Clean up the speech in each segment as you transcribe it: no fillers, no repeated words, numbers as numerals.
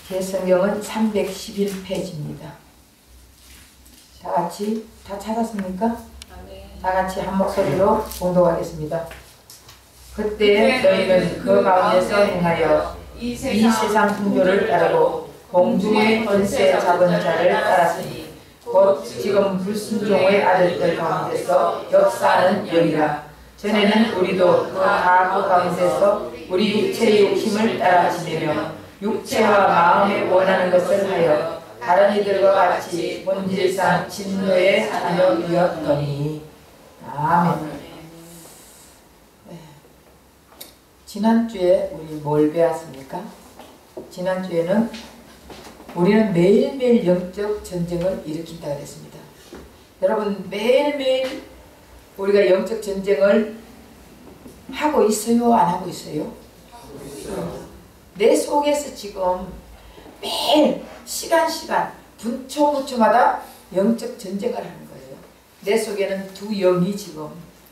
제 성경은 311페이지입니다. 다 같이 다 찾았습니까? 다 같이 한 목소리로 봉독하겠습니다. 그때 너희는 그 가운데서 행하여 이 세상 풍조를 따르고 공중의 권세 잡은 자를 따랐으니 곧 지금 불순종의 아들들 가운데서 역사하는 영이라. 전에는 우리도 그 가운데서 우리 육체의 욕심을 따라 지내며 육체와 마음에 원하는 것을 하여 다른 이들과 같이 본질상 진노의 자녀이었더니. 아멘. 네. 지난주에 우리 뭘 배웠습니까? 지난주에는 우리는 매일매일 영적 전쟁을 일으킨다 그랬습니다. 여러분, 매일매일 우리가 영적 전쟁을 하고 있어요? 안 하고 있어요? 내 속에서 지금 매일 시간 분초마다 영적 전쟁을 하는 거예요. 내 속에는 두 영이 지금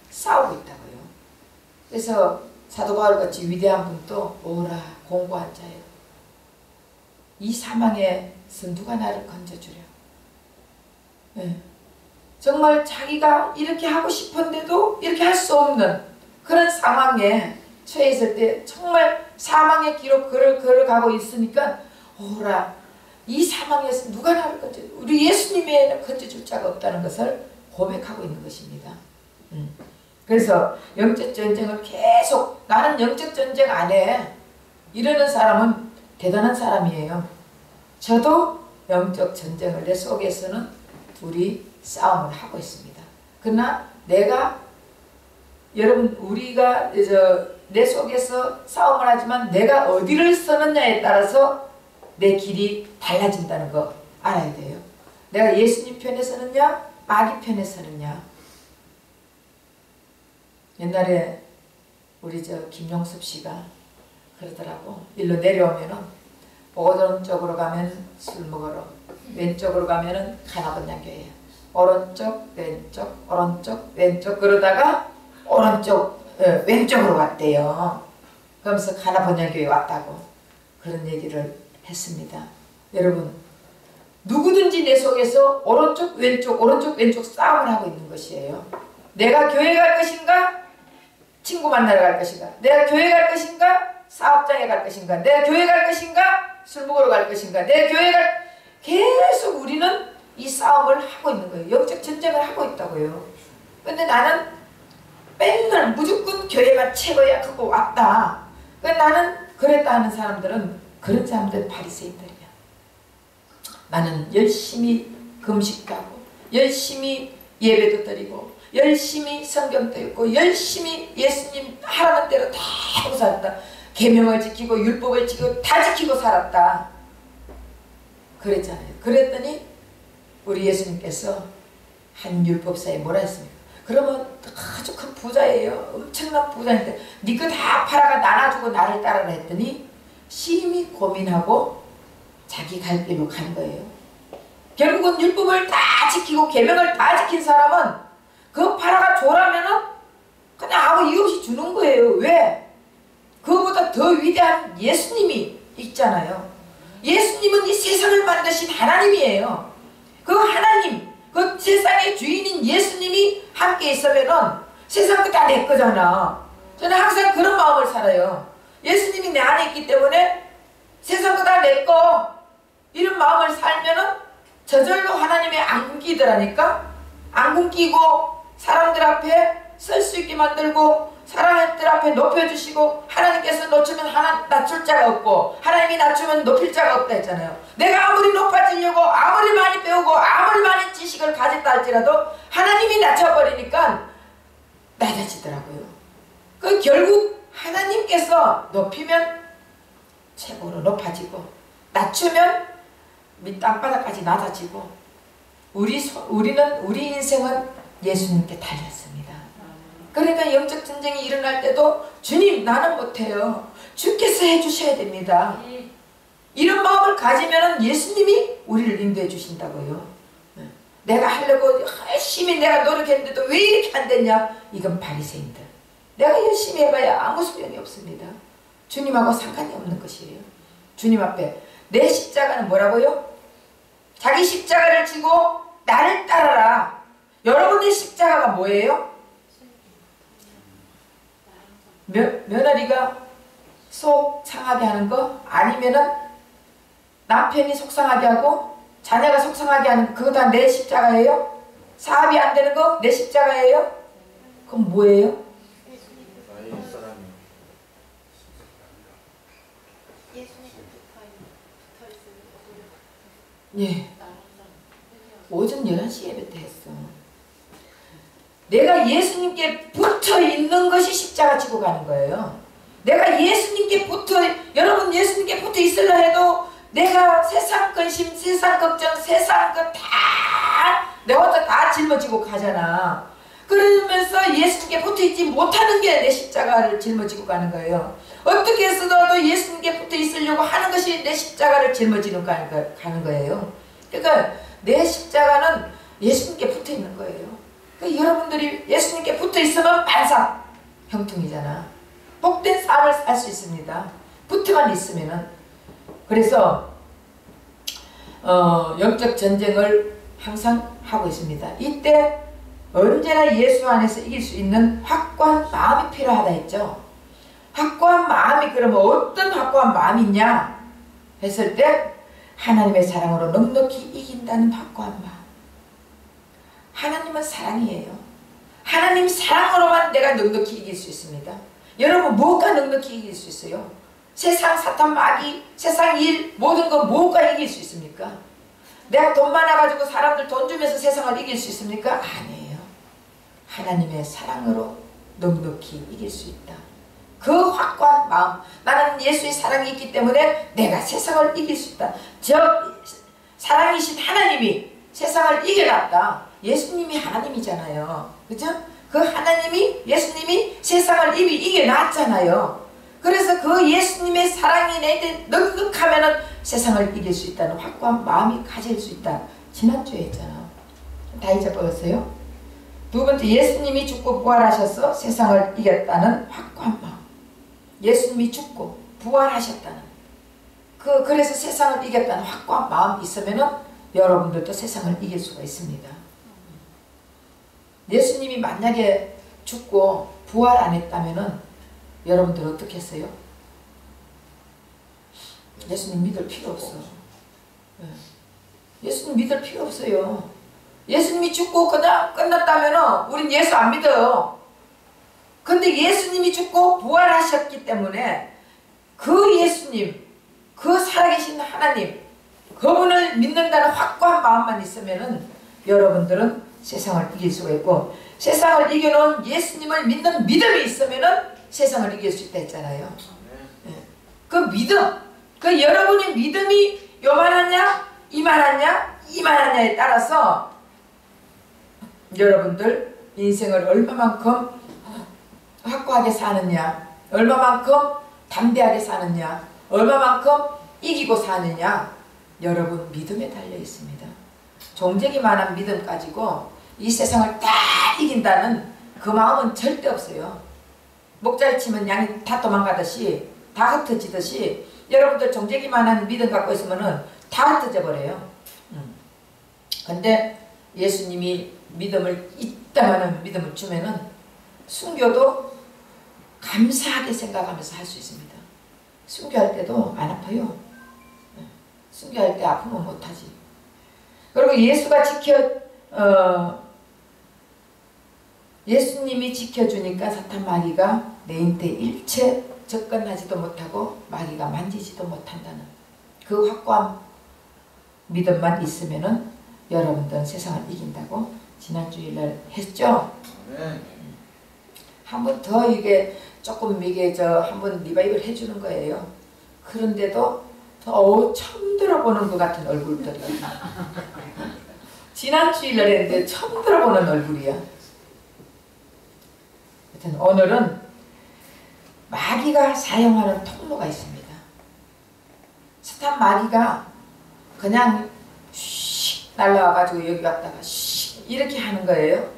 싸우고 있다고요. 그래서 사도 바울같이 위대한 분도 오라 공고한 자요, 이 사망에서 누가 나를 건져주려. 네. 정말 자기가 이렇게 하고 싶은데도 이렇게 할 수 없는 그런 상황에 처해 있을 때 정말 사망의 길로 걸어가고 있으니까 오라, 이 사망에서 누가 나를 건져, 우리 예수님의 건져줄 자가 없다는 것을 고백하고 있는 것입니다. 그래서 영적 전쟁을 계속, 나는 영적 전쟁 안 해, 이러는 사람은 대단한 사람이에요. 저도 영적 전쟁을 내 속에서는 우리 싸움을 하고 있습니다. 그러나 여러분, 우리가 내 속에서 싸움을 하지만 내가 어디를 서느냐에 따라서 내 길이 달라진다는 거 알아야 돼요. 내가 예수님 편에 서느냐 마귀 편에 서느냐. 옛날에 우리 김용섭 씨가 그러더라고. 일로 내려오면은 오른쪽으로 가면 술 먹으러, 왼쪽으로 가면은 가나번양교회야. 오른쪽 왼쪽 오른쪽 왼쪽 그러다가 왼쪽으로 왔대요. 그러면서 가나번양교회 왔다고 그런 얘기를 했습니다. 여러분, 누구든지 내 속에서 오른쪽 왼쪽 싸움을 하고 있는 것이에요. 내가 교회 갈 것인가, 친구 만나러 갈 것인가, 내가 교회 갈 것인가, 사업장에 갈 것인가, 내가 교회 갈 것인가, 술 먹으러 갈 것인가, 내가 교회 계속 우리는 이 싸움을 하고 있는 거예요. 영적 전쟁을 하고 있다고요. 근데 나는 맨날 무조건 교회가 최고야 그거 왔다. 나는 그랬다 하는 사람들은, 그런 사람들은 바리새인들이야. 나는 열심히 금식도 하고 열심히 예배도 드리고 열심히 성경도 읽고 열심히 예수님 하라는 대로 다 하고 살았다. 계명을 지키고 율법을 지키고 다 지키고 살았다. 그랬잖아요. 그랬더니 우리 예수님께서 한 율법사에 뭐라 했습니까? 그러면 아주 큰 부자예요. 엄청난 부자인데 네 거 다 팔아가 나눠주고 나를 따르라 했더니 심히 고민하고 자기 갈 길로 간 거예요. 결국은 율법을 다 지키고 계명을 다 지킨 사람은 그거 팔아가 줘라면은 그냥 아무 이유 없이 주는 거예요. 왜? 그거보다 더 위대한 예수님이 있잖아요. 예수님은 이 세상을 만드신 하나님이에요. 그 하나님, 그 세상의 주인인 예수님이 함께 있으면은 세상 거 다 내 거잖아. 저는 항상 그런 마음을 살아요. 예수님이 내 안에 있기 때문에 세상 거 다 내 거, 이런 마음을 살면은 저절로 하나님의 안 굶기더라니까. 안 굶기고 사람들 앞에 설 수 있게 만들고 사람들 앞에 높여주시고, 하나님께서 놓치면 낮출 자가 없고 하나님이 낮추면 높일 자가 없다 했잖아요. 내가 아무리 높아지려고 아무리 많이 배우고 아무리 많은 지식을 가졌다 할지라도 하나님이 낮춰버리니까 낮아지더라고요. 결국 하나님께서 높이면 최고로 높아지고 낮추면 밑 땅바닥까지 낮아지고, 우리 인생은 예수님께 달렸습니다. 그러니까 영적 전쟁이 일어날 때도 주님 나는 못해요, 주께서 해주셔야 됩니다. 이런 마음을 가지면 예수님이 우리를 인도해 주신다고요. 내가 하려고 열심히 내가 노력했는데도 왜 이렇게 안 됐냐? 이건 바리새인들. 내가 열심히 해봐야 아무 소용이 없습니다. 주님하고 상관이 없는 것이에요. 주님 앞에 내 십자가는 뭐라고요? 자기 십자가를 지고 나를 따라라. 여러분의 십자가가 뭐예요? 며느리가 속 상하게 하는 거, 아니면은 남편이 속상하게 하고 자녀가 속상하게 하는 거, 그거 다 내 십자가예요? 사업이 안 되는 거 내 십자가예요? 그럼 뭐예요? 예. 오전 11시 예배 때 했어. 내가 예수님께 붙어 있는 것이 십자가 지고 가는 거예요. 내가 예수님께 여러분 예수님께 붙어 있으려 해도 내가 세상 근심, 세상 걱정, 세상 거 다 내 혼자 다 짊어지고 가잖아. 그러면서 예수님께 붙어 있지 못하는 게 내 십자가를 짊어지고 가는 거예요. 어떻게 해서도 예수님께 붙어 있으려고 하는 것이 내 십자가를 짊어지고 가는 거예요. 그러니까 내 십자가는 예수님께 붙어 있는 거예요. 그러니까 여러분들이 예수님께 붙어 있으면 반사 형통이잖아. 복된 삶을 살 수 있습니다. 붙어만 있으면은. 그래서 영적 전쟁을 항상 하고 있습니다. 이때 언제나 예수 안에서 이길 수 있는 확고한 마음이 필요하다 했죠. 확고한 마음이, 그러면 어떤 확고한 마음이 있냐 했을 때 하나님의 사랑으로 넉넉히 이긴다는 확고한 마음. 하나님은 사랑이에요. 하나님 사랑으로만 내가 넉넉히 이길 수 있습니다. 여러분 무엇과 넉넉히 이길 수 있어요? 세상, 사탄, 마귀, 세상 일, 모든 거 무엇과 이길 수 있습니까? 내가 돈 많아가지고 사람들 돈 주면서 세상을 이길 수 있습니까? 아니에요. 하나님의 사랑으로 넉넉히 이길 수 있다. 그 확고한 마음, 나는 예수의 사랑이 있기 때문에 내가 세상을 이길 수 있다. 사랑이신 하나님이 세상을 이겨놨다. 예수님이 하나님이잖아요. 그죠? 그 하나님이, 예수님이 세상을 이미 이겨놨잖아요. 그래서 그 예수님의 사랑이 내게 넉넉하면은 세상을 이길 수 있다는 확고한 마음이 가질 수 있다. 지난주에 했잖아. 다 잊어버렸어요? 두 번째, 예수님이 죽고 부활하셔서 세상을 이겼다는 확고한 마음. 예수님이 죽고 부활하셨다는 그래서 세상을 이겼다는 확고한 마음이 있으면은 여러분들도 세상을 이길 수가 있습니다. 예수님이 만약에 죽고 부활 안 했다면은 여러분들 어떻게 했어요? 예수님 믿을 필요 없어. 예수님 믿을 필요 없어요. 예수님이 죽고 그냥 끝났다면은 우린 예수 안 믿어요. 근데 예수님이 죽고 부활하셨기 때문에 그 예수님, 그 살아계신 하나님, 그분을 믿는다는 확고한 마음만 있으면은 여러분들은 세상을 이길 수가 있고, 세상을 이겨놓은 예수님을 믿는 믿음이 있으면은 세상을 이길 수 있다 했잖아요. 그 믿음, 그 여러분의 믿음이 요만하냐, 이만하냐에 따라서 여러분들 인생을 얼마만큼 확고하게 사느냐, 얼마만큼 담대하게 사느냐, 얼마만큼 이기고 사느냐, 여러분 믿음에 달려 있습니다. 종재기만한 믿음 가지고 이 세상을 다 이긴다는 그 마음은 절대 없어요. 목자를 치면 양이 다 도망가듯이, 다 흩어지듯이 여러분들 종재기만한 믿음 갖고 있으면은 다 흩어져 버려요. 근데 예수님이 믿음을, 이따만한 믿음을 주면은 순교도 감사하게 생각하면서 할 수 있습니다. 순교할 때도 안 아파요. 순교할 때 아프면 못하지. 그리고 예수님이 지켜주니까 사탄 마귀가 내 인태 일체 접근하지도 못하고 마귀가 만지지도 못한다는 그 확고한 믿음만 있으면은 여러분들은 세상을 이긴다고 지난 주일날 했죠. 한 번 더 이게 조금 이게 한번 리바이벌 해주는 거예요. 그런데도 처음 들어보는 것 같은 얼굴들이야. 지난 주일날 했는데 처음 들어보는 얼굴이야. 하여튼 오늘은 마귀가 사용하는 통로가 있습니다. 사탄 마귀가 그냥 슉 날라와가지고 여기 왔다가 슉 이렇게 하는 거예요.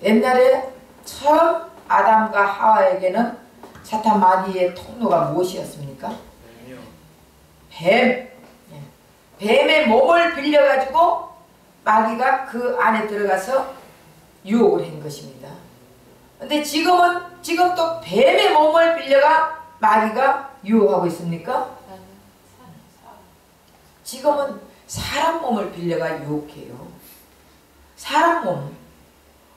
옛날에 처음 아담과 하와에게는 사탄 마귀의 통로가 무엇이었습니까? 뱀, 뱀의 몸을 빌려가지고 마귀가 그 안에 들어가서 유혹을 한 것입니다. 근데 지금 또 뱀의 몸을 빌려가 마귀가 유혹하고 있습니까? 지금은 사람 몸을 빌려가 유혹해요. 사람 몸.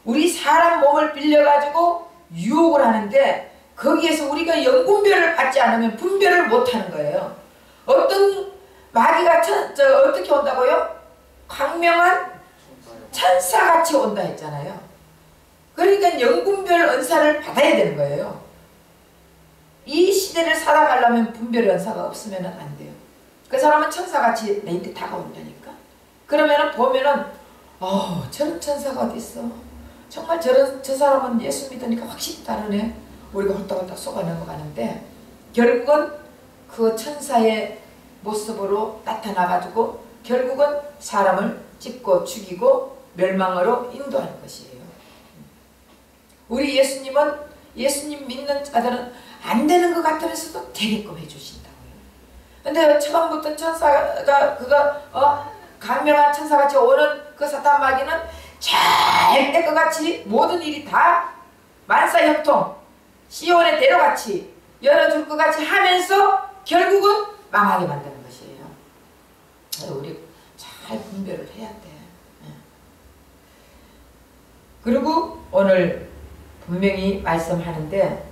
우리 사람 몸을 빌려가지고 유혹을 하는데 거기에서 우리가 영분별을 받지 않으면 분별을 못하는 거예요. 어떤 마귀가 어떻게 온다고요? 광명한 천사같이 온다 했잖아요. 그러니까 영분별 은사를 받아야 되는 거예요. 이 시대를 살아가려면 분별 은사가 없으면 안 돼요. 그 사람은 천사같이 내한테 다가온다니까. 그러면은 보면은 저런 천사가 어디 있어? 정말 저 사람은 예수 믿으니까 확실히 다르네. 우리가 홀딱홀딱 속아 넘어가는데 결국은 그 천사의 모습으로 나타나가지고 결국은 사람을 찝고 죽이고 멸망으로 인도하는 것이에요. 우리 예수님은 예수님 믿는 자들은 안 되는 것 같으면서도 되게끔 해주신다고요. 근데 처음부터 천사가 강명한 천사같이 오는 그 사탄 마귀는 절대 그같이 모든 일이 다 만사형통 시온의 대로같이 열어줄 것 같이 하면서 결국은 망하게 만드는 것이에요. 우리 잘 분별을 해야 돼. 그리고 오늘 분명히 말씀하는데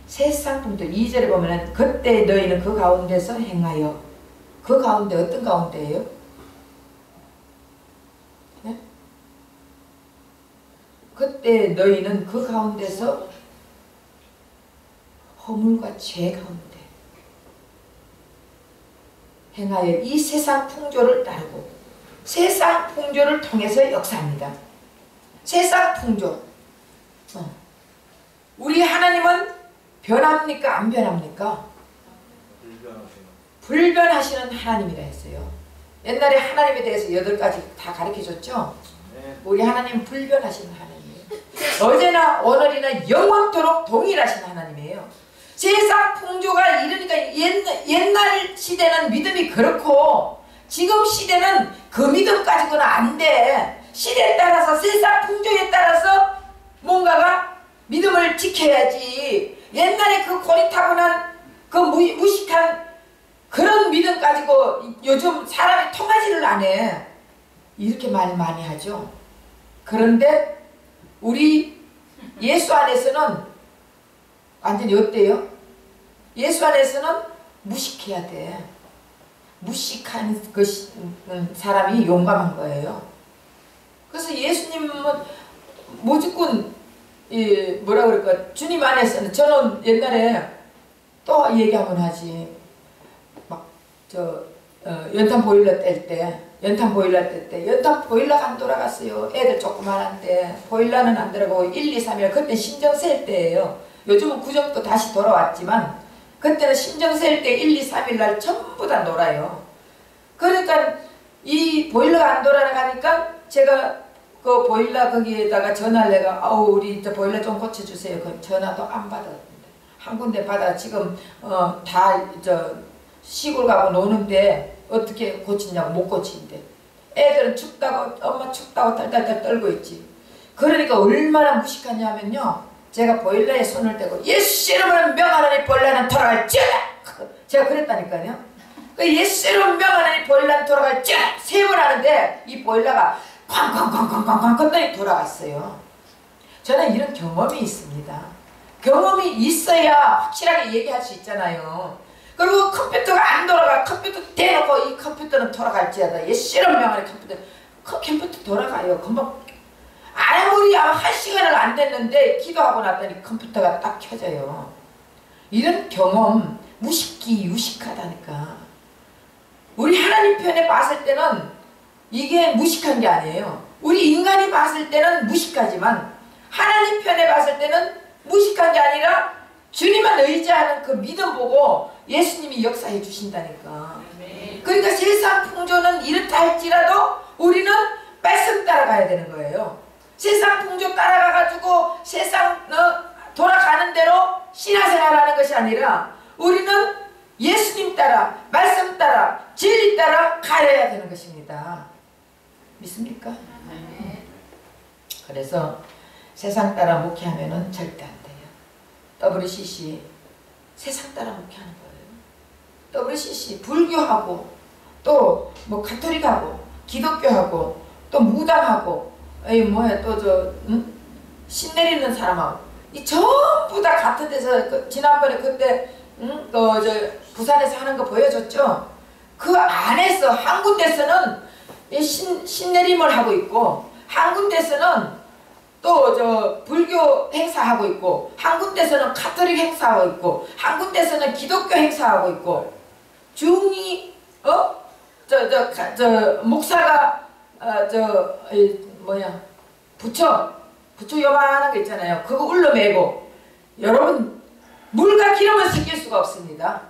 세상 분들 2절에 보면은 그때 너희는 그 가운데서 행하여. 그 가운데 어떤 가운데예요? 네? 그때 너희는 그 가운데서 허물과 죄 가운데 행하여 이 세상 풍조를 따르고 세상 풍조를 통해서 역사합니다. 세상 풍조. 우리 하나님은 변합니까? 안 변합니까? 불변하시는 하나님이라 했어요. 옛날에 하나님에 대해서 8가지 다 가르쳐줬죠? 우리 하나님 불변하시는 하나님이에요. 어제나 오늘이나 영원토록 동일하신 하나님이에요. 세상 풍조가 이러니까 옛날 시대는 믿음이 그렇고 지금 시대는 그 믿음 가지고는 안 돼. 시대에 따라서 세상 풍조에 따라서 뭔가가 믿음을 지켜야지. 옛날에 그 고리타분한 그 무식한 그런 믿음 가지고 요즘 사람이 통하지를 않아. 이렇게 말 많이 하죠. 그런데 우리 예수 안에서는 완전히 어때요? 예수 안에서는 무식해야 돼. 무식한 사람이 용감한 거예요. 그래서 예수님은 무조건 뭐라 그럴까, 주님 안에서는, 저는 옛날에 또 얘기 한번 하지. 막 연탄 보일러 뗄 때, 연탄 보일러가 안 돌아갔어요. 애들 조그만한데 보일러는 안 들어가고 1, 2, 3일 그때 신정 셀 때예요. 요즘은 그 정도 다시 돌아왔지만 그때는 신정 셀 때 1, 2, 3일 날 전부 다 놀아요. 그러니까 이 보일러가 안 돌아가니까 제가 그 보일러 거기에다가 전화를 내가 우리 보일러 좀 고쳐주세요. 그 전화도 안 받았는데 한 군데 받아 지금 다 시골 가고 노는데 어떻게 고치냐고 못 고치는데 애들은 춥다고 엄마 춥다고 딸딸딸 떨고 있지. 그러니까 얼마나 무식하냐면요. 제가 보일러에 손을 대고 예수 이름으로 명하노니 보일러는 돌아갈지어다. 제가 그랬다니까요. 그 예수 이름으로 명하노니 보일러는 돌아갈지어다. 3번 하는데 이 보일러가 쾅쾅쾅쾅쾅쾅 그랬더니 돌아갔어요. 저는 이런 경험이 있습니다. 경험이 있어야 확실하게 얘기할 수 있잖아요. 그리고 컴퓨터가 안 돌아가. 컴퓨터 대놓고 이 컴퓨터는 돌아갈지어다. 예수 이름으로 명하노니 컴퓨터 돌아가요. 금방 아무리 1시간을 안 됐는데 기도하고 났더니 컴퓨터가 딱 켜져요. 이런 경험 유식하다니까. 우리 하나님 편에 봤을 때는 이게 무식한 게 아니에요. 우리 인간이 봤을 때는 무식하지만 하나님 편에 봤을 때는 무식한 게 아니라 주님만 의지하는 그 믿음 보고 예수님이 역사해 주신다니까. 그러니까 세상 풍조는 이렇다 할지라도 우리는 말씀 따라가야 되는 거예요. 세상 풍조 따라가가지고 세상 돌아가는 대로 신앙생활하는 것이 아니라 우리는 예수님 따라, 말씀 따라, 진리 따라 가야 되는 것입니다. 믿습니까? 그래서 세상 따라 목회하면은 절대 안 돼요. WCC 세상 따라 목회하는 거예요. WCC 불교하고 또 뭐 가톨릭하고 기독교하고 또 무당하고 신 내리는 사람하고 이 전부 다 같은 데서 지난번에 그때 부산에서 하는 거 보여줬죠. 그 안에서 한 군데서는 신 내림을 하고 있고 한 군데서는 또 불교 행사하고 있고 한 군데서는 가톨릭 행사하고 있고 한 군데서는 기독교 행사하고 있고 중이 목사가 부처 요만한 거 있잖아요. 그거 울러매고 여러분 물과 기름은 섞일 수가 없습니다.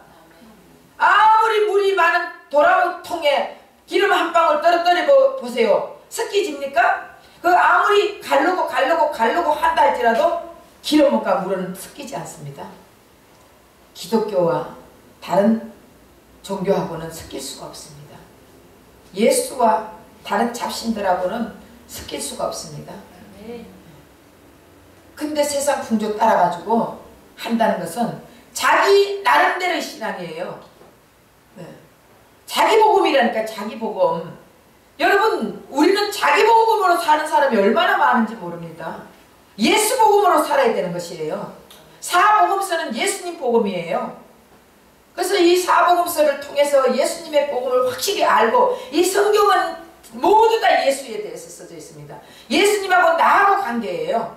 아무리 물이 많은 도라통에 기름 한 방울 떨어뜨려 보세요. 섞이집니까? 그 아무리 갈르고 한다 할지라도 기름과 물은 섞이지 않습니다. 기독교와 다른 종교하고는 섞일 수가 없습니다. 예수와 다른 잡신들하고는 섞일 수가 없습니다. 근데 세상 풍조 따라가지고 한다는 것은 자기 나름대로의 신앙이에요. 자기 복음이라니까. 자기 복음. 여러분 우리는 자기 복음으로 사는 사람이 얼마나 많은지 모릅니다. 예수 복음으로 살아야 되는 것이에요. 사복음서는 예수님 복음이에요. 그래서 이 사복음서를 통해서 예수님의 복음을 확실히 알고 이 성경은 모두 다 예수에 대해서 써져 있습니다. 예수님하고 나하고 관계예요.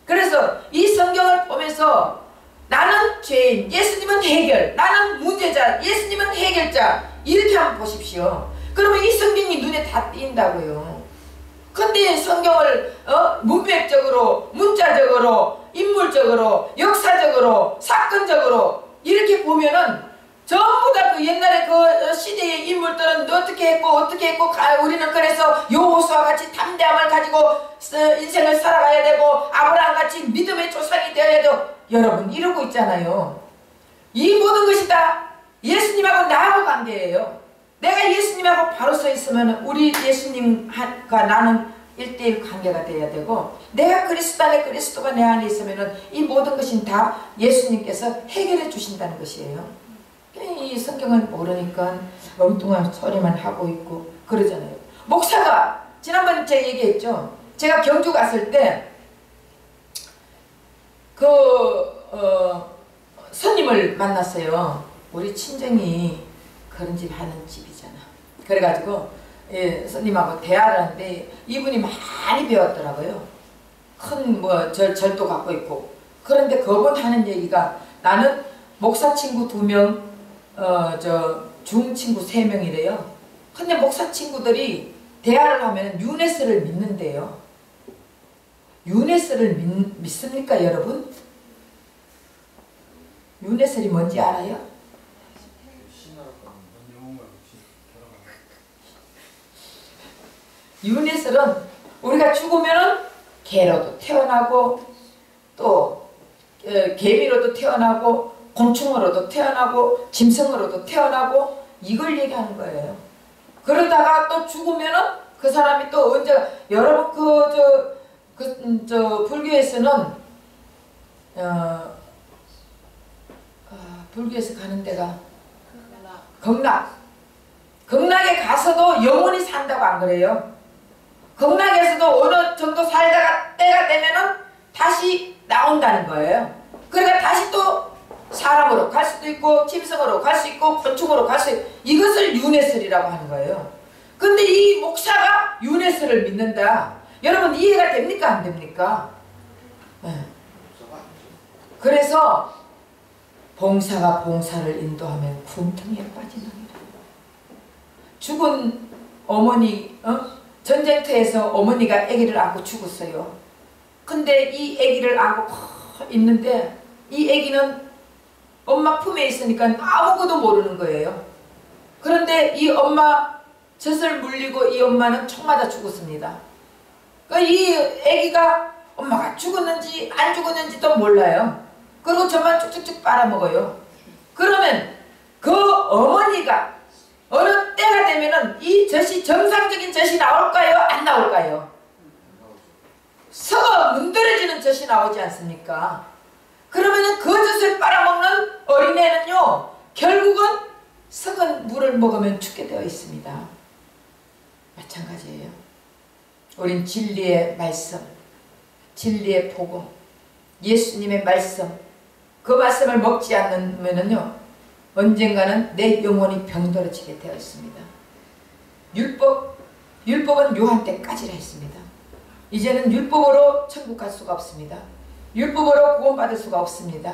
그래서 이 성경을 보면서 나는 죄인, 예수님은 해결, 나는 문제자, 예수님은 해결자 이렇게 한번 보십시오. 그러면 이 성경이 눈에 다 띈다고요. 근데 성경을 문맥적으로, 문자적으로, 인물적으로, 역사적으로, 사건적으로 이렇게 보면은 전부 다 그 옛날에 그 시대의 인물들은 어떻게 했고 우리는 그래서 여호수아와 같이 담대함을 가지고 인생을 살아가야 되고 아브라함같이 믿음의 조상이 되어야 되고 여러분 이러고 있잖아요. 이 모든 것이 다 예수님하고 나하고 관계예요. 내가 예수님하고 바로 서 있으면 우리 예수님과 나는 1대1 관계가 돼야 되고 내가 그리스도 안에 그리스도가 내 안에 있으면 이 모든 것은 다 예수님께서 해결해 주신다는 것이에요. 이 성경을 모르니까 엉뚱한 소리만 하고 있고 그러잖아요. 목사가 지난번에 제가 얘기했죠. 제가 경주 갔을 때 스님을 만났어요. 우리 친정이 그런 집 하는 집이잖아. 그래가지고 스님하고 대화를 하는데 이분이 많이 배웠더라고요. 큰 절도 갖고 있고. 그런데 그분 하는 얘기가 나는 목사 친구 2명 중 친구 3명이래요. 근데 목사 친구들이 대화를 하면 유네스를 믿는데요. 유네스를 믿습니까 여러분? 유네스이 뭔지 알아요? 유네스는 우리가 죽으면은 개로도 태어나고 또 개미로도 태어나고 곤충으로도 태어나고 짐승으로도 태어나고 이걸 얘기하는 거예요. 그러다가 또 죽으면은 그 사람이 또 언제 여러분 불교에서는 불교에서 가는 데가 극락에 가서도 영원히 산다고 안 그래요? 극락에서도 어느 정도 살다가 때가 되면은 다시 나온다는 거예요. 그러니까 다시 또 사람으로 갈 수도 있고 짐승으로 갈 수 있고 곤충으로 갈 수 있고 이것을 유네스리라고 하는 거예요. 근데 이 목사가 유네스를 믿는다. 여러분 이해가 됩니까 안 됩니까? 네. 그래서 봉사가 봉사를 인도하면 굼통에 빠지느니라. 죽은 어머니 전쟁터에서 어머니가 아기를 안고 죽었어요. 근데 이 아기를 안고 있는데 이 아기는 엄마 품에 있으니까 아무것도 모르는 거예요. 그런데 이 엄마 젖을 물리고 이 엄마는 총 맞아 죽었습니다. 이 아기가 엄마가 죽었는지 안 죽었는지도 몰라요. 그리고 저만 쭉쭉쭉 빨아먹어요. 그러면 그 어머니가 어느 때가 되면은 이 젖이 정상적인 젖이 나올까요? 안 나올까요? 썩어 문드러지는 젖이 나오지 않습니까? 그러면은 그 젖을 빨아먹는 어린애는요, 결국은 썩은 물을 먹으면 죽게 되어 있습니다. 마찬가지예요. 우린 진리의 말씀, 진리의 복음, 예수님의 말씀, 그 말씀을 먹지 않으면은요, 언젠가는 내 영혼이 병들어지게 되어 있습니다. 율법은 요한 때까지라 했습니다. 이제는 율법으로 천국 갈 수가 없습니다. 율법으로 구원받을 수가 없습니다.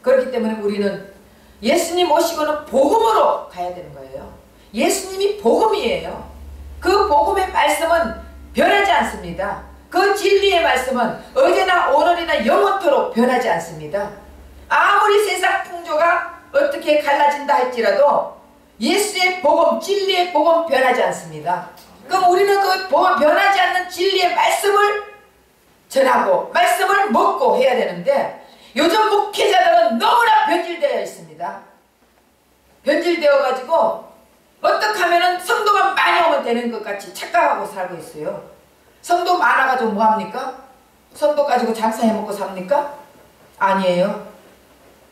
그렇기 때문에 우리는 예수님 오시고는 복음으로 가야 되는 거예요. 예수님이 복음이에요. 그 복음의 말씀은 변하지 않습니다. 그 진리의 말씀은 어제나 오늘이나 영원토록 변하지 않습니다. 아무리 세상 풍조가 어떻게 갈라진다 할지라도 예수의 복음, 진리의 복음 변하지 않습니다. 그럼 우리는 그 변하지 않는 진리의 말씀을 전하고 말씀을 먹고 해야 되는데, 요즘 목회자들은 너무나 변질되어 있습니다. 변질되어 가지고 어떻게 하면은 성도가 많이 오면 되는 것 같이 착각하고 살고 있어요. 성도 많아가지고 뭐합니까? 성도 가지고 장사해 먹고 삽니까? 아니에요.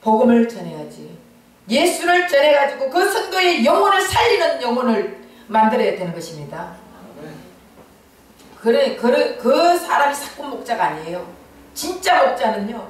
복음을 전해야지. 예수를 전해가지고 그 성도의 영혼을 살리는 영혼을 만들어야 되는 것입니다. 그 사람이 사건 목자가 아니에요. 진짜 목자는요,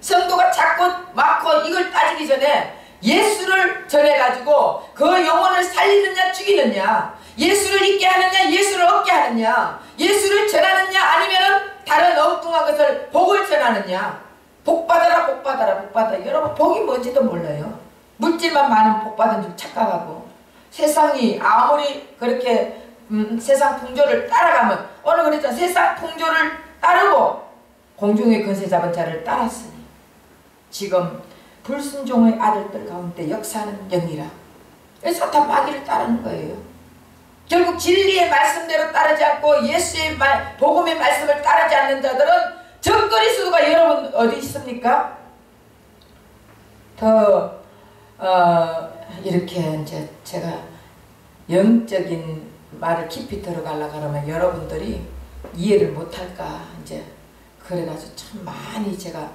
성도가 자꾸 많고 이걸 따지기 전에 예수를 전해가지고 그 영혼을 살리느냐 죽이느냐, 예수를 잊게 하느냐 예수를 얻게 하느냐, 예수를 전하느냐 아니면은 다른 엉뚱한 것을 복을 전하느냐. 복받아라 복받아라 복받아. 여러분 복이 뭔지도 몰라요. 물질만 많으면 복받은 줄 착각하고, 세상이 아무리 그렇게 세상 풍조를 따라가면, 오늘 그랬잖아, 세상 풍조를 따르고 공중의 권세 잡은 자를 따랐으니 지금 불순종의 아들들 가운데 역사하는 영이라. 사탄 마귀를 따르는 거예요. 결국 진리의 말씀대로 따르지 않고 예수의 복음의 말씀을 따르지 않는 자들은 적그리스도가 여러분 어디 있습니까? 이렇게 이제 제가 영적인 말을 깊이 들어가려고 그러면 여러분들이 이해를 못할까 이제 그래가지고 참 많이 제가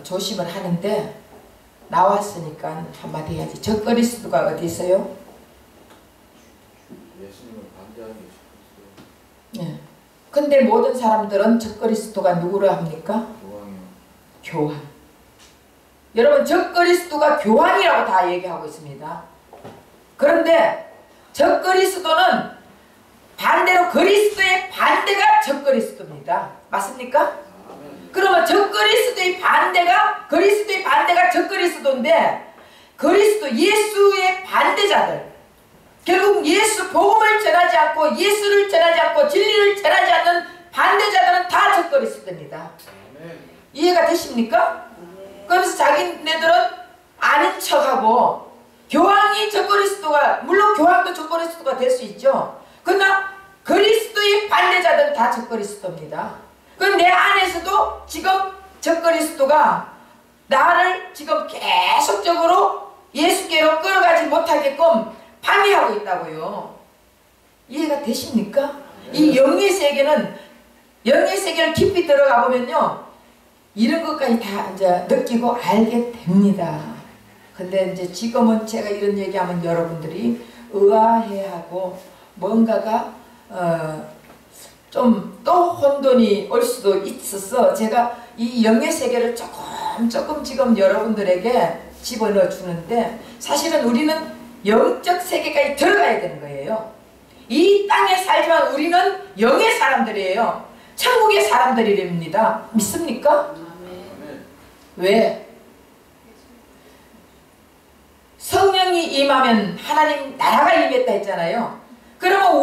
조심을 하는데, 나왔으니까 한마디 해야지. 적그리스도가 어디 있어요? 예수님을 반대하는 게 적그리스도. 네. 근데 모든 사람들은 적그리스도가 누구를 합니까? 교황이요. 교황. 여러분 적그리스도가 교황이라고 다 얘기하고 있습니다. 그런데 적그리스도는 반대로 그리스도의 반대가 적그리스도입니다. 맞습니까? 그러면 적그리스도의 반대가, 그리스도의 반대가 적그리스도인데, 그리스도 예수의 반대자들, 결국 예수 복음을 전하지 않고 예수를 전하지 않고 진리를 전하지 않는 반대자들은 다 적그리스도입니다. 이해가 되십니까? 그래서 자기네들은 아닌 척하고, 교황이 적그리스도가, 물론 교황도 적그리스도가 될 수 있죠. 그러나 그리스도의 반대자들은 다 적그리스도입니다. 그럼 내 안에서도 지금 적그리스도가 나를 지금 계속적으로 예수께로 끌어가지 못하게끔 방해하고 있다고요. 이해가 되십니까? 이 영의 세계는, 영의 세계를 깊이 들어가 보면요, 이런 것까지 다 이제 느끼고 알게 됩니다. 근데 이제 지금은 제가 이런 얘기하면 여러분들이 의아해하고 뭔가가 좀 또 혼돈이 올 수도 있어서 제가 이 영의 세계를 조금 지금 여러분들에게 집어넣어 주는데, 사실은 우리는 영적 세계까지 들어가야 되는 거예요. 이 땅에 살지만 우리는 영의 사람들이에요. 천국의 사람들이랍니다. 믿습니까? 왜? 성령이 임하면 하나님 나라가 임했다 했잖아요. 그러면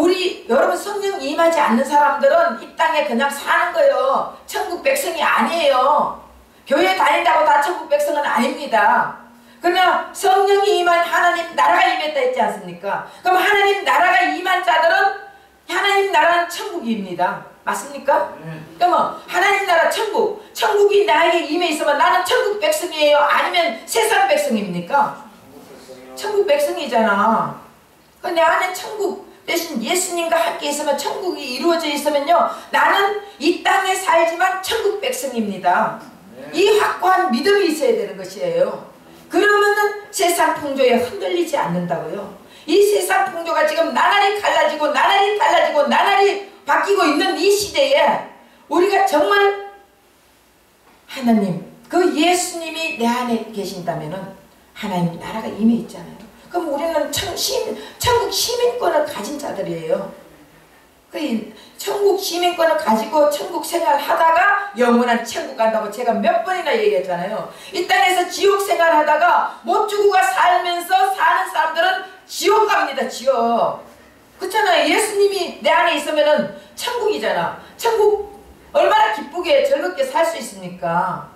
여러분 성령 임하지 않는 사람들은 이 땅에 그냥 사는 거예요. 천국 백성이 아니에요. 교회 다닌다고 다 천국 백성은 아닙니다. 그러나 성령이 임한 하나님 나라가 임했다 했지 않습니까? 그럼 하나님 나라가 임한 자들은 하나님 나라는 천국입니다. 맞습니까? 그러면 하나님 나라 천국이 나에게 임해 있으면 나는 천국 백성이에요? 아니면 세상 백성입니까? 천국 백성이잖아. 내 안에 천국 대신 예수님과 함께 있으면 천국이 이루어져 있으면요, 나는 이 땅에 살지만 천국 백성입니다. 이 확고한 믿음이 있어야 되는 것이에요. 그러면은 세상 풍조에 흔들리지 않는다고요. 이 세상 풍조가 지금 나날이 갈라지고 나날이 달라지고 나날이 바뀌고 있는 이 시대에 우리가 정말 하나님, 그 예수님이 내 안에 계신다면은 하나님 나라가 임해 있잖아요. 그럼 우리는 천국 시민권을 가진 자들이에요. 그 천국 시민권을 가지고 천국 생활 하다가 영원한 천국 간다고 제가 몇 번이나 얘기했잖아요. 이 땅에서 지옥 생활 하다가 못 죽고가 살면서 사는 사람들은 지옥 갑니다. 지옥. 그렇잖아요. 예수님이 내 안에 있으면은 천국이잖아. 천국 얼마나 기쁘게 즐겁게 살 수 있습니까?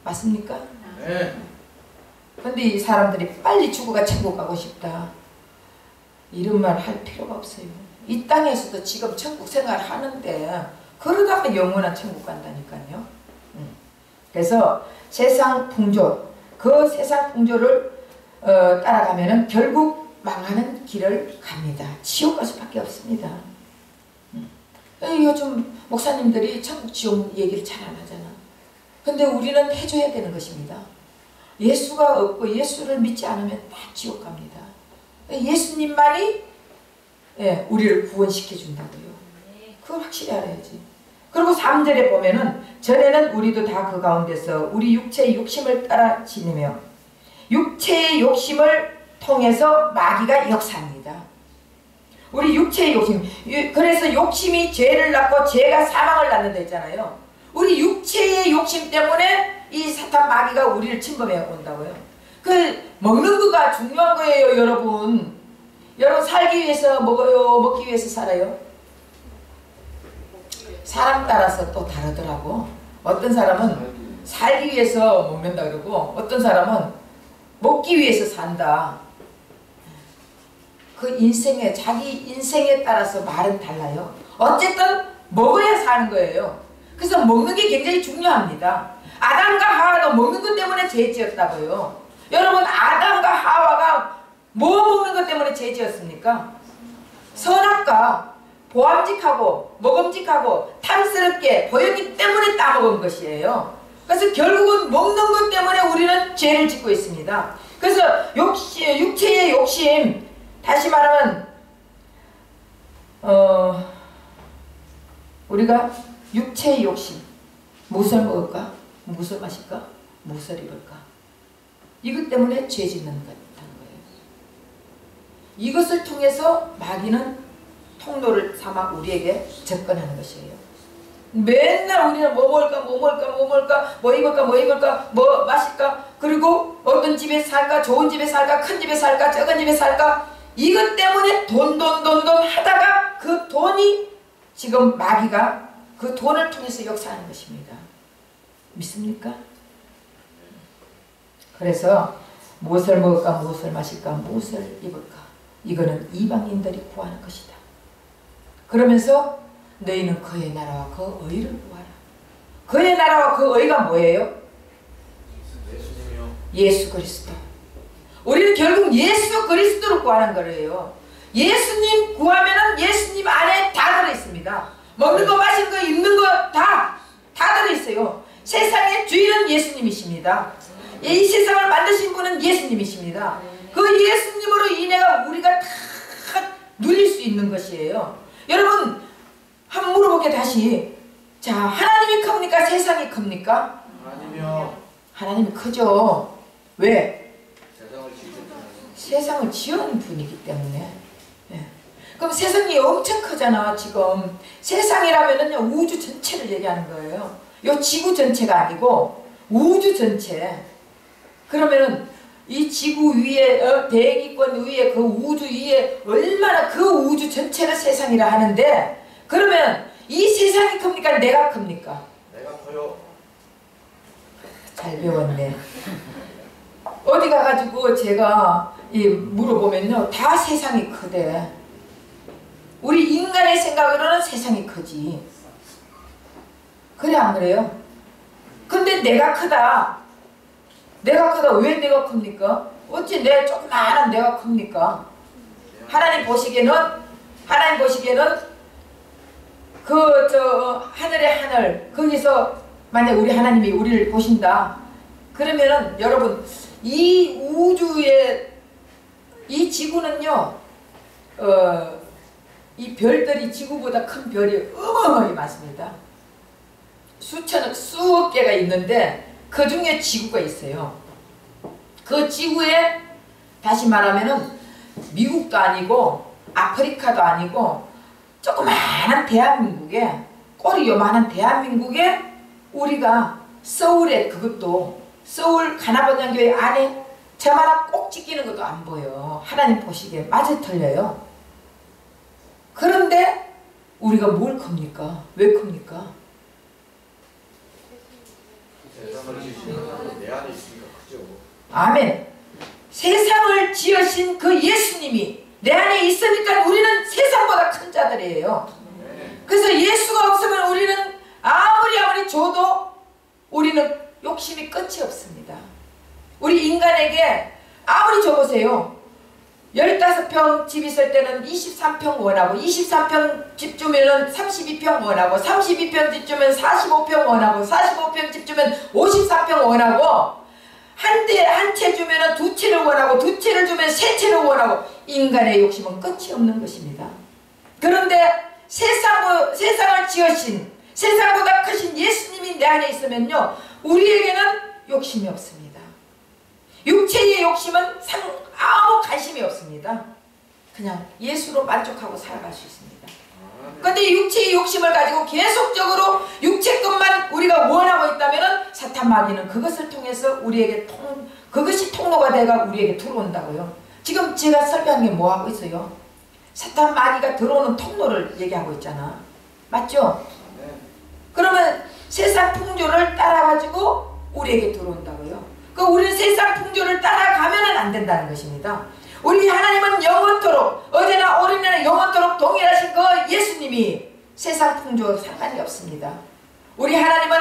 맞습니까? 네. 근데 이 사람들이 빨리 죽어가 천국 가고 싶다, 이런 말 할 필요가 없어요. 이 땅에서도 지금 천국 생활 하는데 그러다가 영원한 천국 간다니까요. 그래서 세상 풍조, 그 세상 풍조를 따라가면은 결국 망하는 길을 갑니다. 지옥 갈 수밖에 없습니다. 요즘 목사님들이 천국 지옥 얘기를 잘 안 하잖아. 근데 우리는 해줘야 되는 것입니다. 예수가 없고 예수를 믿지 않으면 다 지옥 갑니다. 예수님만이 우리를 구원시켜 준다고요. 그걸 확실히 알아야지. 그리고 3절에 보면은 전에는 우리도 다 그 가운데서 우리 육체의 욕심을 따라 지니며 육체의 욕심을 통해서 마귀가 역사합니다. 우리 육체의 욕심, 그래서 욕심이 죄를 낳고 죄가 사망을 낳는다 했잖아요. 우리 육체의 욕심 때문에 이 사탄 마귀가 우리를 침범해 온다고요. 그 먹는 거가 중요한 거예요, 여러분. 여러분 살기 위해서 먹어요, 먹기 위해서 살아요? 사람 따라서 또 다르더라고. 어떤 사람은 살기 위해서 먹는다 그러고 어떤 사람은 먹기 위해서 산다. 그 인생에, 자기 인생에 따라서 말은 달라요. 어쨌든 먹어야 사는 거예요. 그래서 먹는 게 굉장히 중요합니다. 아담과 하와도 먹는 것 때문에 죄 지었다고요. 여러분, 아담과 하와가 뭐 먹는 것 때문에 죄 지었습니까? 선악과 보암직하고 먹음직하고 탐스럽게 보였기 때문에 따먹은 것이에요. 그래서 결국은 먹는 것 때문에 우리는 죄를 짓고 있습니다. 그래서 육체의 욕심, 다시 말하면 우리가 육체의 욕심, 무엇을 먹을까? 무엇을 마실까? 무엇을 입을까? 이것 때문에 죄 짓는 거예요. 이것을 통해서 마귀는 통로를 삼아 우리에게 접근하는 것이에요. 맨날 우리는 뭐 먹을까, 뭐 먹을까, 뭐 먹을까, 뭐 입을까, 뭐 입을까, 뭐 마실까, 그리고 어떤 집에 살까, 좋은 집에 살까, 큰 집에 살까, 작은 집에 살까, 이것 때문에 돈 하다가 그 돈이 지금 마귀가 그 돈을 통해서 역사하는 것입니다. 믿습니까? 그래서 무엇을 먹을까, 무엇을 마실까, 무엇을 입을까, 이거는 이방인들이 구하는 것이다. 그러면서 너희는 그의 나라와 그 의를 구하라. 그의 나라와 그 의가 뭐예요? 예수님이요. 예수 그리스도. 우리는 결국 예수 그리스도를 구하는 거예요. 예수님 구하면은 예수님 안에 다 들어있습니다. 먹는 거, 마시는 거, 입는 거 다 들어있어요. 세상의 주인은 예수님이십니다. 이 세상을 만드신 분은 예수님이십니다. 그 예수님으로 인해가 우리가 다 누릴 수 있는 것이에요. 여러분, 한번 물어볼게 다시. 자, 하나님이 큽니까? 세상이 큽니까? 하나님이요. 하나님이 크죠. 왜? 세상을 지으셨잖아요. 세상을 지은 분이기 때문에. 예. 그럼 세상이 엄청 크잖아. 지금 세상이라면은요, 우주 전체를 얘기하는 거예요. 요 지구 전체가 아니고 우주 전체. 그러면은 이 지구 위에, 대기권 위에, 그 우주 위에 얼마나 그 우주 전체를 세상이라 하는데, 그러면 이 세상이 큽니까? 내가 큽니까? 내가 커요. 잘 배웠네. 어디 가가지고 제가 물어보면요, 다 세상이 크대. 우리 인간의 생각으로는 세상이 크지. 그래 안 그래요? 근데 내가 크다. 내가 크다. 왜 내가 큽니까? 어찌 내 조그마한 내가 큽니까? 하나님 보시기에는 그 하늘의 하늘 거기서 만약 우리 하나님이 우리를 보신다 그러면은 여러분 이 우주의 이 지구는요 이 별들이 지구보다 큰 별이 어마어마하게 많습니다. 수천억 수억 개가 있는데 그 중에 지구가 있어요. 그 지구에 다시 말하면은 미국도 아니고 아프리카도 아니고 조그마한 대한민국에 꼬리 요만한 대한민국에 우리가 서울에 그것도 서울 가나번양교회 안에 저만한 꼭지 끼는 것도 안 보여. 하나님 보시기에 맞아 틀려요. 그런데 우리가 뭘 큽니까? 왜 큽니까? 세상을 지으시는 내 안에 있으니까 크죠. 아멘. 세상을 지으신 그 예수님이 내 안에 있으니까 우리는 세상보다 큰 자들이에요. 그래서 예수가 없으면 우리는 아무리 줘도 우리는 욕심이 끝이 없습니다. 우리 인간에게 아무리 줘보세요. 15평 집 있을 때는 23평 원하고 23평 집 주면 32평 원하고 32평 집 주면 45평 원하고 45평 집 주면 54평 원하고 한 채 주면 두 채를 원하고 두 채를 주면 세 채를 원하고 인간의 욕심은 끝이 없는 것입니다. 그런데 세상을 지으신 세상보다 크신 예수님이 내 안에 있으면요 우리에게는 욕심이 없습니다. 육체의 욕심은 아무 관심이 없습니다. 그냥 예수로 만족하고 살아갈 수 있습니다. 그런데 육체의 욕심을 가지고 계속적으로 육체 것만 우리가 원하고 있다면 사탄 마귀는 그것을 통해서 우리에게 그것이 통로가 되어 우리에게 들어온다고요. 지금 제가 설교하는 게 뭐하고 있어요? 사탄 마귀가 들어오는 통로를 얘기하고 있잖아. 맞죠? 그러면 세상 풍조를 따라가지고 우리에게 들어온다고요. 우리는 세상 풍조를 따라가면 안 된다는 것입니다. 우리 하나님은 영원토록 어제나 오늘이나 영원토록 동일하신 그 예수님이 세상 풍조와 상관이 없습니다. 우리 하나님은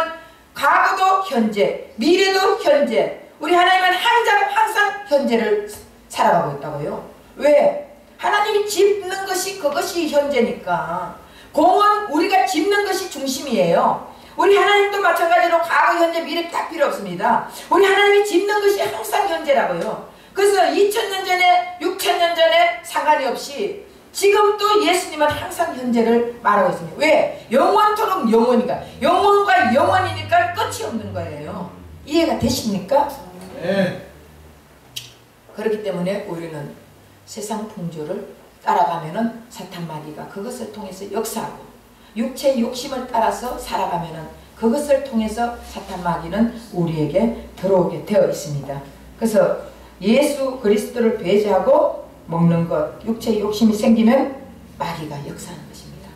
과거도 현재, 미래도 현재, 우리 하나님은 항상 현재를 살아가고 있다고요. 왜? 하나님이 짚는 것이 그것이 현재니까. 공은 우리가 짚는 것이 중심이에요. 우리 하나님도 마찬가지로 과거, 현재, 미래 다 필요 없습니다. 우리 하나님이 짚는 것이 항상 현재라고요. 그래서 2000년 전에 6000년 전에 상관이 없이 지금도 예수님은 항상 현재를 말하고 있습니다. 왜? 영원토록 영원이니까. 영원과 영원이니까 끝이 없는 거예요. 이해가 되십니까? 네. 그렇기 때문에 우리는 세상 풍조를 따라가면은 사탄 마귀가 그것을 통해서 역사하고 육체의 욕심을 따라서 살아가면은 그것을 통해서 사탄 마귀는 우리에게 들어오게 되어 있습니다. 그래서 예수 그리스도를 배제하고 먹는 것, 육체의 욕심이 생기면 마귀가 역사하는 것입니다.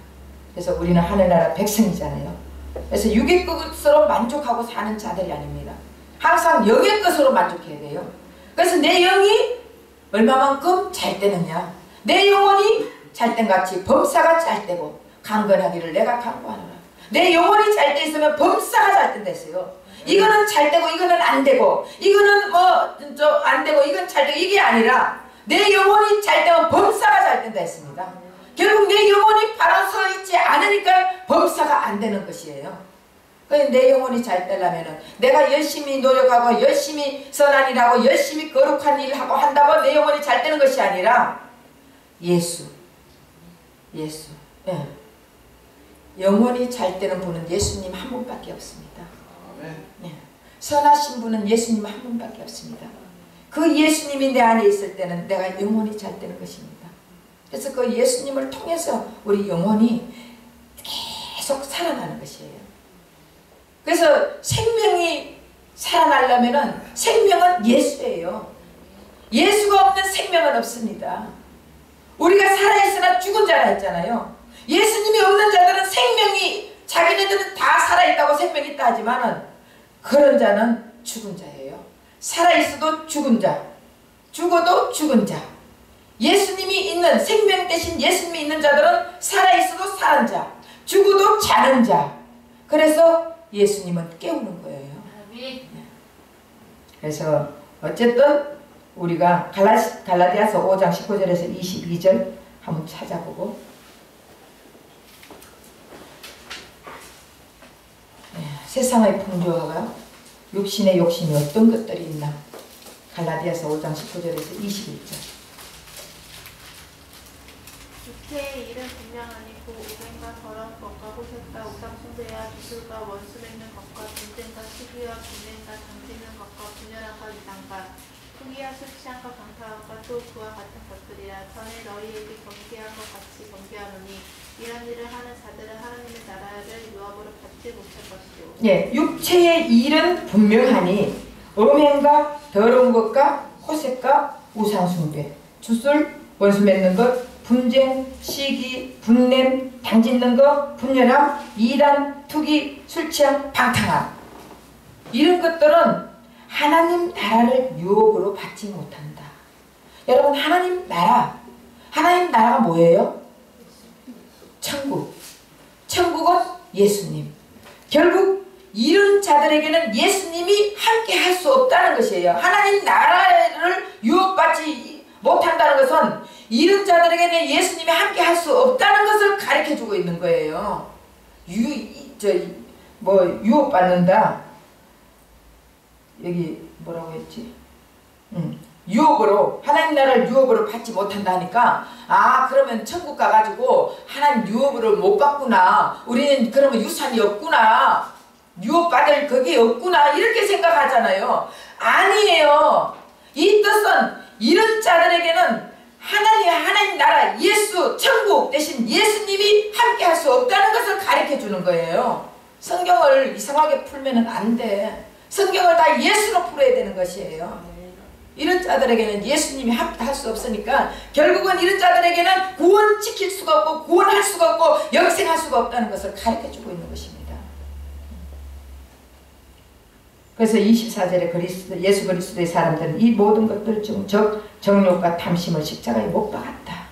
그래서 우리는 하늘나라 백성이잖아요. 그래서 육의 것으로 만족하고 사는 자들이 아닙니다. 항상 영의 것으로 만족해야 돼요. 그래서 내 영이 얼마만큼 잘 되느냐. 내 영혼이 잘된같이 범사가 잘 되고 강건하기를 내가 강구하노라. 내 영혼이 잘 돼 있으면 범사가 잘 된다 했어요. 이거는 잘 되고 이거는 안 되고 이거는 안 되고 이건 잘 되고 이게 아니라 내 영혼이 잘 되면 범사가 잘 된다 했습니다. 결국 내 영혼이 바로 서 있지 않으니까 범사가 안 되는 것이에요. 내 영혼이 잘 되려면 내가 열심히 노력하고 열심히 선한 일하고 열심히 거룩한 일을 하고 한다고 내 영혼이 잘 되는 것이 아니라 예수 예. 영혼이 잘 되는 분은 예수님 한 분밖에 없습니다. 예. 선하신 분은 예수님 한 분밖에 없습니다. 그 예수님이 내 안에 있을 때는 내가 영혼이 잘 되는 것입니다. 그래서 그 예수님을 통해서 우리 영혼이 계속 살아나는 것이에요. 그래서 생명이 살아나려면 생명은 예수예요. 예수가 없는 생명은 없습니다. 우리가 살아있으나 죽은 자라 했잖아요. 예수님이 없는 자들은 생명이 자기네들은 다 살아있다고 생명이 있다 하지만은 그런 자는 죽은 자예요. 살아있어도 죽은 자, 죽어도 죽은 자. 예수님이 있는 생명 대신 예수님이 있는 자들은 살아있어도 사는 자, 죽어도 자는 자. 그래서 예수님은 깨우는 거예요. 그래서 어쨌든 우리가 갈라디아서 5장 19절에서 22절 한번 찾아보고 세상의 풍조와 육신의 욕심이 어떤 것들이 있나. 갈라디아서 5장 19절에서 21절. 육체의 일은 분명하니 그 오행과 더러운 것과 호색과 우상숭배와 기술과 원수 맺는 것과 분쟁과 시기와 분쟁과 당지는 것과 분열함과 이상과 투기와 술 취함과 방탕함과 또 그와 같은 것들이라. 전에 너희에게 경계한 것 같이 경계하노니 이런 일을 하는 자들은 하나님의 나라를 유업으로 받지 못할 것이요. 예, 육체의 일은 분명하니 음행과 더러운 것과 호색과 우상숭배, 주술, 원수 맺는 것, 분쟁, 시기, 분냄, 당짓는 것, 분열함, 이단, 투기, 술취함, 방탕함. 이런 것들은 하나님 나라를 유업으로 받지 못한다. 여러분, 하나님 나라가 뭐예요? 천국. 천국은 예수님. 결국 이런 자들에게는 예수님이 함께 할 수 없다는 것이에요. 하나님 나라를 유업받지 못한다는 것은 이런 자들에게는 예수님이 함께 할 수 없다는 것을 가르쳐주고 있는 거예요. 유업받는다. 여기 뭐라고 했지? 유업으로, 하나님 나라를 유업으로 받지 못한다 하니까, 아, 그러면 천국 가가지고 하나님 유업으로 못 받구나. 우리는 그러면 유산이 없구나. 유업받을 그게 없구나. 이렇게 생각하잖아요. 아니에요. 이 뜻은 이런 자들에게는 하나님 나라, 예수, 천국 대신 예수님이 함께 할 수 없다는 것을 가르쳐 주는 거예요. 성경을 이상하게 풀면 안 돼. 성경을 다 예수로 풀어야 되는 것이에요. 이런 자들에게는 예수님이 함께 할 수 없으니까 결국은 이런 자들에게는 구원 지킬 수가 없고 구원할 수가 없고 영생할 수가 없다는 것을 가르쳐 주고 있는 것입니다. 그래서 24절에 예수 그리스도의 사람들은 이 모든 것들 중 정욕과 탐심을 십자가에 못 박았다.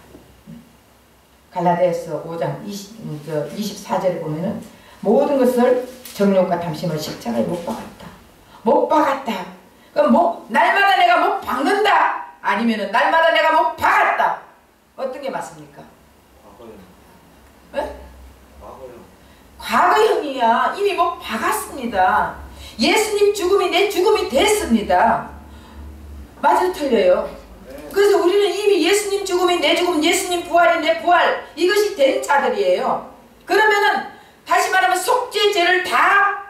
갈라디아서 5장 24절에 보면은 모든 것을 정욕과 탐심을 십자가에 못 박았다. 못 박았다. 그럼 날마다 내가 못 박는다. 아니면은 날마다 내가 못 박았다. 어떤 게 맞습니까? 과거형. 네? 과거형. 과거형이야. 이미 못 박았습니다. 예수님 죽음이 내 죽음이 됐습니다. 맞아요, 틀려요? 네. 그래서 우리는 이미 예수님 죽음이 내 죽음, 예수님 부활이 내 부활, 이것이 된 자들이에요. 그러면은 다시 말하면 속죄죄를 다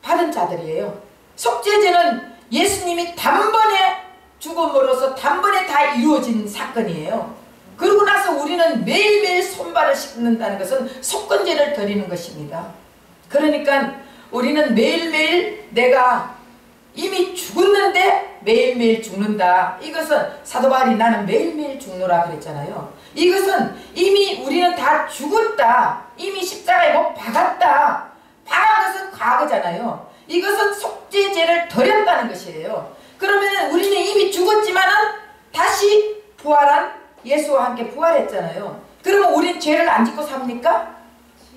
받은 자들이에요. 속죄죄는 예수님이 단번에 죽음으로써 단번에 다 이루어진 사건이에요. 그러고 나서 우리는 매일매일 손발을 씻는다는 것은 속건제를 드리는 것입니다. 그러니까 우리는 매일매일 내가 이미 죽었는데 매일매일 죽는다. 이것은 사도 바울이 나는 매일매일 죽노라 그랬잖아요. 이것은 이미 우리는 다 죽었다. 이미 십자가에 못 박았다. 박은 것은 과거잖아요. 이것은 속죄죄를 드렸다는 것이에요. 그러면 우리는 이미 죽었지만은 다시 부활한 예수와 함께 부활했잖아요. 그러면 우리는 죄를 안 짓고 삽니까?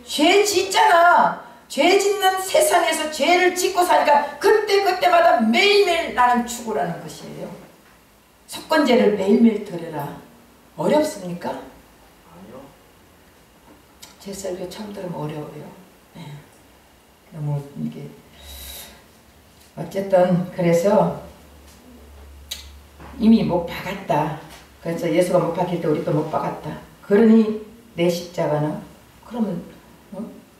죄 짓잖아. 죄 짓는 세상에서 죄를 짓고 사니까 그때마다 매일매일 나는 죽으라는 것이에요. 속건제를 매일매일 드려라. 어렵습니까? 아니요. 제 설교 처음 들으면 어려워요. 네. 너무 이게 어쨌든 그래서 이미 못 박았다. 그래서 예수가 못 박힐 때 우리도 못 박았다. 그러니 내 십자가는 그러면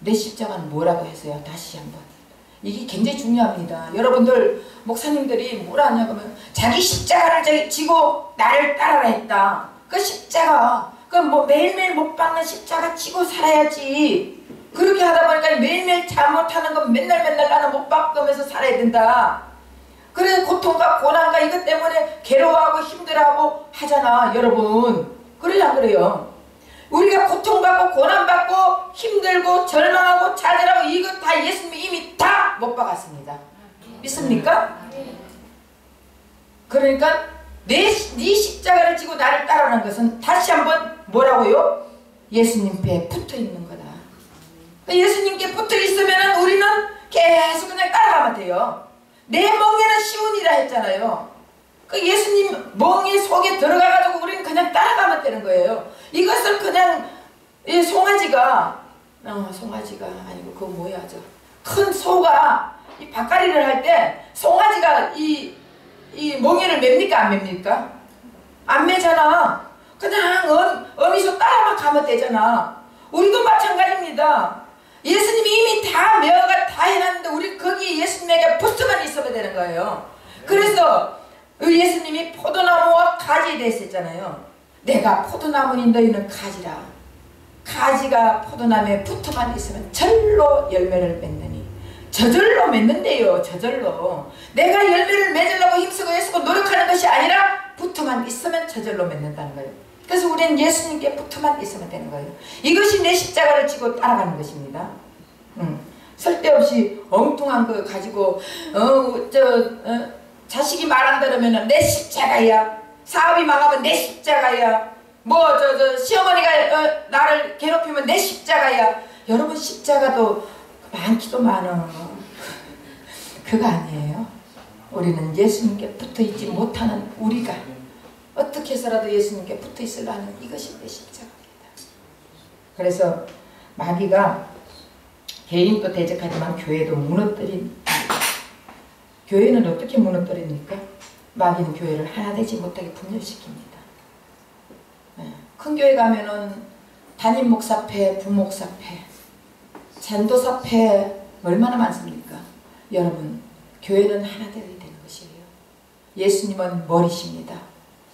내 십자가는 뭐라고 해서요? 다시 한번. 이게 굉장히 중요합니다. 여러분들 목사님들이 뭐라 하냐면 자기 십자가를 지고 나를 따라라 했다. 그 십자가 그 매일매일 못 박는 십자가 지고 살아야지. 그렇게 하다 보니까 매일매일 잘못하는 건 맨날 나는 못 박으면서 살아야 된다. 그래서 고통과 고난과 이것 때문에 괴로워하고 힘들어하고 하잖아 여러분. 그래야 안 그래요? 우리가 고통받고 고난받고 힘들고 절망하고 좌절하고 이것 다 예수님이 이미 다 못 박았습니다. 믿습니까? 그러니까 네 십자가를 지고 나를 따르는 것은 다시 한번 뭐라고요? 예수님 배에 붙어 있는 거다. 예수님께 붙어 있으면 우리는 계속 그냥 따라가면 돼요. 내 멍에는 시온이라 했잖아요. 그 예수님 멍에 속에 들어가가지고 우리는 그냥 따라가면 되는 거예요. 이것을 그냥 이 송아지가 아니고 그거 뭐야 큰 소가 이 밭갈이를 할 때 송아지가 이 멍에를 맵니까 안 맵니까? 안 매잖아. 그냥 어미소 따라만 가면 되잖아. 우리도 마찬가지입니다. 예수님이 이미 다 메어가 다 해놨는데 우리 거기 예수님에게 붙어만 있으면 되는 거예요. 그래서 예수님이 포도나무와 가지에 대해서 했잖아요. 내가 포도나무니 너희는 가지라. 가지가 포도나무에 붙어만 있으면 절로 열매를 맺느니. 저절로 맺는데요. 저절로. 내가 열매를 맺으려고 힘쓰고 애쓰고 노력하는 것이 아니라 붙어만 있으면 저절로 맺는다는 거예요. 그래서 우리는 예수님께 붙어만 있으면 되는 거예요. 이것이 내 십자가를 지고 따라가는 것입니다. 쓸데없이 엉뚱한 거 가지고 자식이 말 안 들으면 내 십자가야. 사업이 망하면 내 십자가야. 시어머니가 나를 괴롭히면 내 십자가야. 여러분 십자가도 많기도 많어. 그거 아니에요. 우리는 예수님께 붙어있지 못하는 우리가 어떻게 해서라도 예수님께 붙어있으려는 이것이 내 십자가입니다. 그래서 마귀가 개인도 대적하지만 교회도 무너뜨린 교회는 어떻게 무너뜨립니까? 마귀는 교회를 하나 되지 못하게 분열시킵니다. 큰 교회 가면은 담임 목사패, 부목사패, 전도사패 얼마나 많습니까? 여러분, 교회는 하나 되어야 되는 것이에요. 예수님은 머리십니다.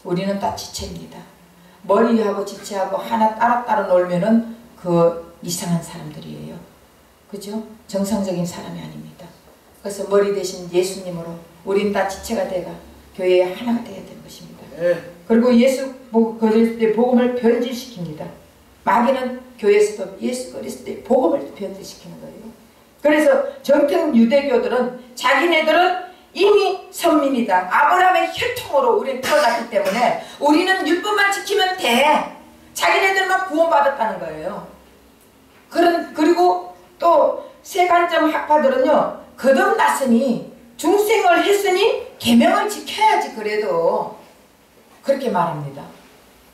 우리는 다 지체입니다. 머리하고 지체하고 하나 따로 놀면은 그 이상한 사람들이에요. 그죠? 정상적인 사람이 아닙니다. 그래서 머리 대신 예수님으로 우린 다 지체가 되가 교회의 하나가 되어야 되는 것입니다. 그리고 예수 그리스도의 복음을 변질시킵니다. 마귀는 교회에서도 예수 그리스도의 복음을 변질시키는 거예요. 그래서 정통 유대교들은 자기네들은 이미 선민이다. 아브라함의 혈통으로 우리는 태어났기 때문에 우리는 율법만 지키면 돼. 자기네들만 구원받았다는 거예요. 그리고 또 세간점 학파들은요. 거듭났으니 중생을 했으니 계명을 지켜야지 그래도 그렇게 말합니다.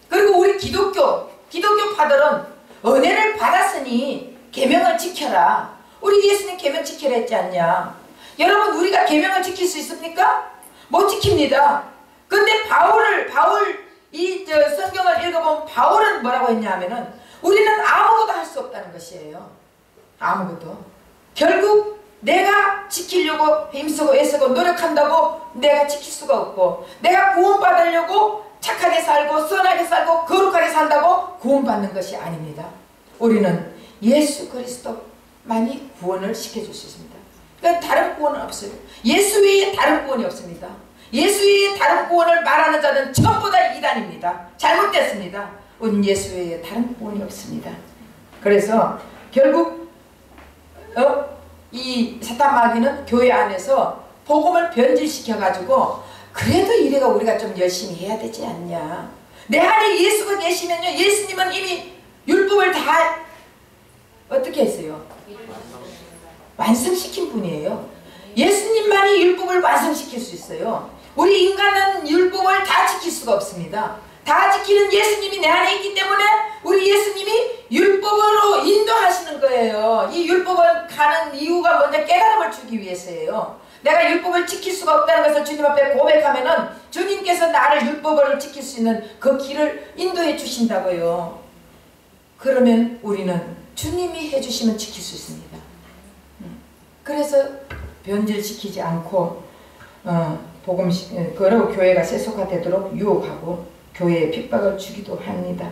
그리고 우리 기독교파들은 은혜를 받았으니 계명을 지켜라. 우리 예수님 계명 지켜라 했지 않냐. 여러분 우리가 계명을 지킬 수 있습니까? 못 지킵니다. 근데 성경을 읽어보면 바울은 뭐라고 했냐 하면은 우리는 아무것도 할 수 없다는 것이에요. 아무것도. 결국 내가 지키려고 힘쓰고 애쓰고 노력한다고 내가 지킬 수가 없고 내가 구원받으려고 착하게 살고 선하게 살고 거룩하게 산다고 구원받는 것이 아닙니다. 우리는 예수 그리스도만이 구원을 시켜줄 수 있습니다. 그러니까 다른 구원은 없어요. 예수 외에 다른 구원이 없습니다. 예수 외에 다른 구원을 말하는 자는 전부 다 이단입니다. 잘못됐습니다. 우린 예수 외에 다른 구원이 없습니다. 그래서 결국 이 사탄 마귀는 교회 안에서 복음을 변질시켜가지고 그래도 이래가 우리가 좀 열심히 해야 되지 않냐. 내 안에 예수가 계시면요. 예수님은 이미 율법을 다 어떻게 했어요? 완성시킨 분이에요. 예수님만이 율법을 완성시킬 수 있어요. 우리 인간은 율법을 다 지킬 수가 없습니다. 다 지키는 예수님이 내 안에 있기 때문에 우리 예수님이 율법으로 인도하시는 거예요. 이 율법을 가는 이유가 먼저 깨달음을 주기 위해서예요. 내가 율법을 지킬 수가 없다는 것을 주님 앞에 고백하면은 주님께서 나를 율법을 지킬 수 있는 그 길을 인도해 주신다고요. 그러면 우리는 주님이 해주시면 지킬 수 있습니다. 그래서 변질시키지 않고 그러고 교회가 세속화되도록 유혹하고 교회에 핍박을 주기도 합니다.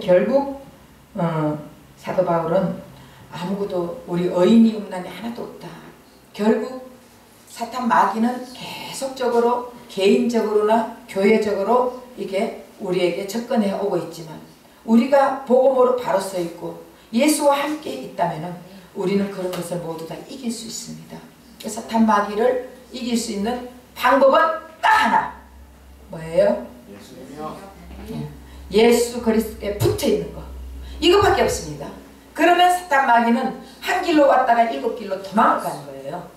결국 사도 바울은 아무것도 우리 의인이 없나니 하나도 없다. 결국 사탄 마귀는 계속적으로 개인적으로나 교회적으로 이게 우리에게 접근해 오고 있지만 우리가 복음으로 바로 서 있고 예수와 함께 있다면 우리는 그런 것을 모두 다 이길 수 있습니다. 사탄 마귀를 이길 수 있는 방법은 딱 하나. 뭐예요? 예수 그리스도에 붙어있는 거. 이것밖에 없습니다. 그러면 사탄 마귀는 한 길로 왔다가 7길로 도망가는 거예요.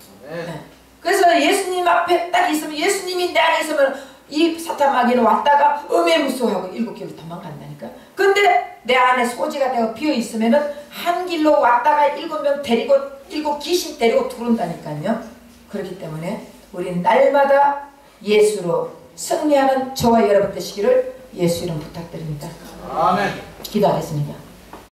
그래서 예수님 앞에 딱 있으면 예수님이 내 안에 있으면 이 사탄 마귀는 왔다가 무서워하고 7길로 도망간다니까. 근데 내 안에 소지가 되어 비어 있으면은 한 길로 왔다가 7명 데리고 7 귀신 데리고 들어온다니까요. 그렇기 때문에 우리는 날마다 예수로 승리하는 저와 여러분 되시기를 예수 이름 부탁드립니다. 아멘. 기도하겠습니다.